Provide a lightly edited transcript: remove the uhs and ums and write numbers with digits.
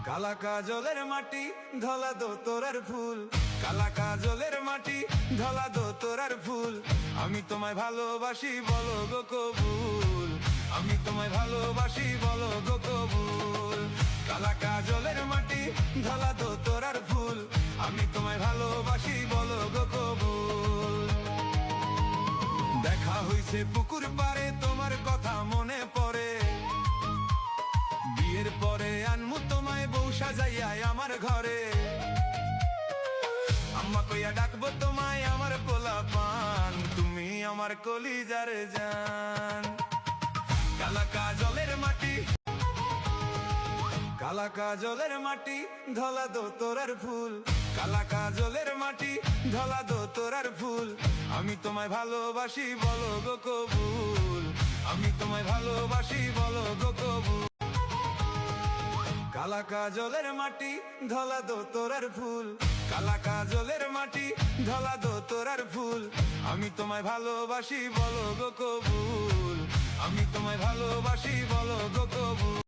কালা কাজলের মাটি ধলা দো তোরার ফুল, কালা কাজলের মাটি ধলা দো তোরার ফুল। আমি তোমায় ভালোবাসি বলো গো কবুল, আমি তোমায় ভালোবাসি বলো গো কবুল। কালা কাজলের মাটি ধলা দো তোরার ফুল, আমি তোমায় ভালোবাসি বলো গো কবুল। দেখা হইছে পুকুর পারে তোমার কথা মনে পড়ে, বিয়ের পরে আনমু তোমায় বউ সাজাইয়া আমার ঘরে। আম্মা কইয়া ডাকবো তোমায় আমার পোলা পান, তুমি আমার কলিজার জান। কালা কাজলের মাটি, কালা কাজলের মাটি ধলা দো তোরার ফুল, কালা কাজলের মাটি ধলা দো তোরার ফুল। আমি তোমায় ভালোবাসি বলো গো কবুল, আমি তোমায় ভালোবাসি বলো গো কবুল। কালা কাজলের মাটি ধলা দো তোরার ফুল, কালা কাজলের মাটি ধলা দো তোরার ফুল। আমি তোমায় ভালোবাসি বলো গো কবুল, আমি তোমায় ভালোবাসি বলো গো কবুল।